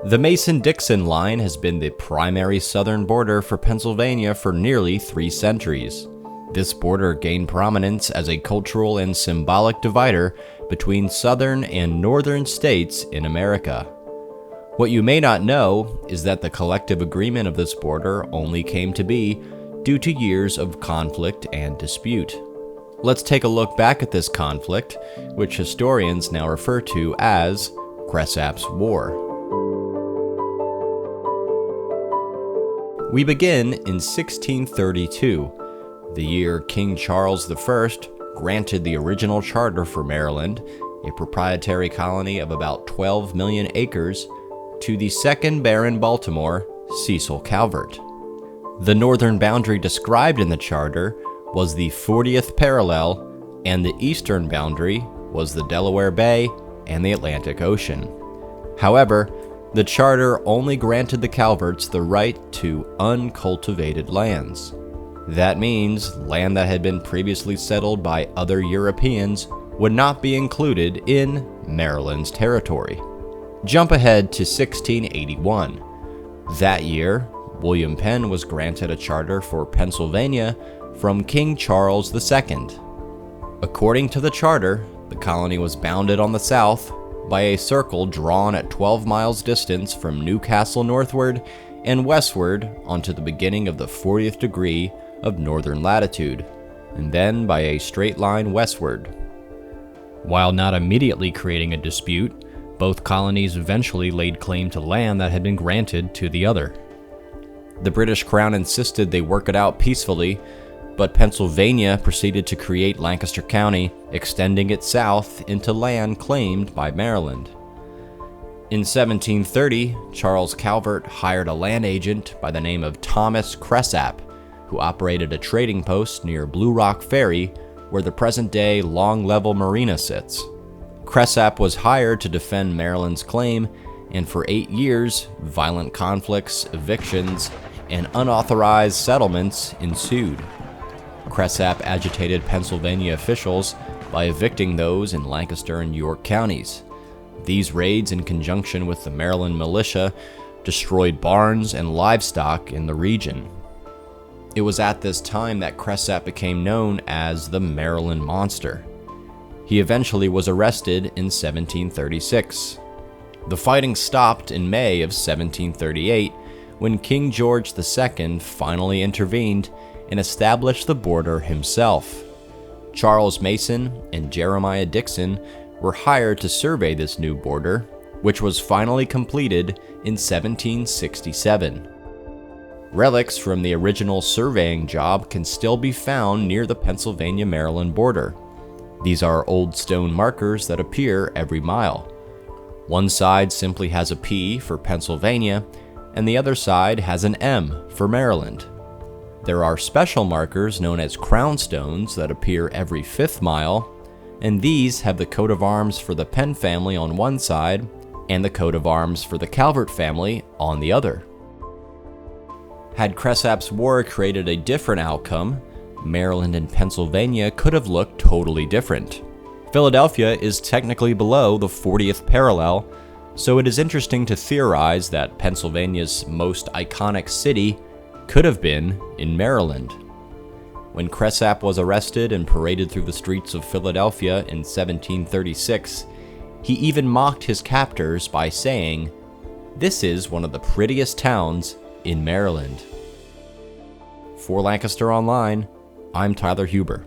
The Mason-Dixon line has been the primary southern border for Pennsylvania for nearly 3 centuries. This border gained prominence as a cultural and symbolic divider between southern and northern states in America. What you may not know is that the collective agreement of this border only came to be due to years of conflict and dispute. Let's take a look back at this conflict, which historians now refer to as Cresap's War. We begin in 1632, the year King Charles I granted the original charter for Maryland, a proprietary colony of about 12 million acres, to the second Baron Baltimore, Cecil Calvert. The northern boundary described in the charter was the 40th parallel, and the eastern boundary was the Delaware Bay and the Atlantic Ocean. However, the charter only granted the Calverts the right to uncultivated lands. That means land that had been previously settled by other Europeans would not be included in Maryland's territory. Jump ahead to 1681. That year, William Penn was granted a charter for Pennsylvania from King Charles II. According to the charter, the colony was bounded on the south by a circle drawn at 12 miles distance from Newcastle northward and westward onto the beginning of the 40th degree of northern latitude, and then by a straight line westward. While not immediately creating a dispute, both colonies eventually laid claim to land that had been granted to the other. The British Crown insisted they work it out peacefully, but Pennsylvania proceeded to create Lancaster County, extending it south into land claimed by Maryland. In 1730, Charles Calvert hired a land agent by the name of Thomas Cresap, who operated a trading post near Blue Rock Ferry, where the present-day Long Level Marina sits. Cresap was hired to defend Maryland's claim, and for 8 years, violent conflicts, evictions, and unauthorized settlements ensued. Cresap agitated Pennsylvania officials by evicting those in Lancaster and York counties. These raids, in conjunction with the Maryland militia, destroyed barns and livestock in the region. It was at this time that Cresap became known as the Maryland Monster. He eventually was arrested in 1736. The fighting stopped in May of 1738 when King George II finally intervened and established the border himself. Charles Mason and Jeremiah Dixon were hired to survey this new border, which was finally completed in 1767. Relics from the original surveying job can still be found near the Pennsylvania-Maryland border. These are old stone markers that appear every mile. One side simply has a P for Pennsylvania, and the other side has an M for Maryland. There are special markers known as crown stones that appear every 5th mile, and these have the coat of arms for the Penn family on one side and the coat of arms for the Calvert family on the other. Had Cresap's War created a different outcome, Maryland and Pennsylvania could have looked totally different. Philadelphia is technically below the 40th parallel, so it is interesting to theorize that Pennsylvania's most iconic city could have been in Maryland. When Cresap was arrested and paraded through the streets of Philadelphia in 1736, he even mocked his captors by saying, "This is one of the prettiest towns in Maryland." For Lancaster Online, I'm Tyler Huber.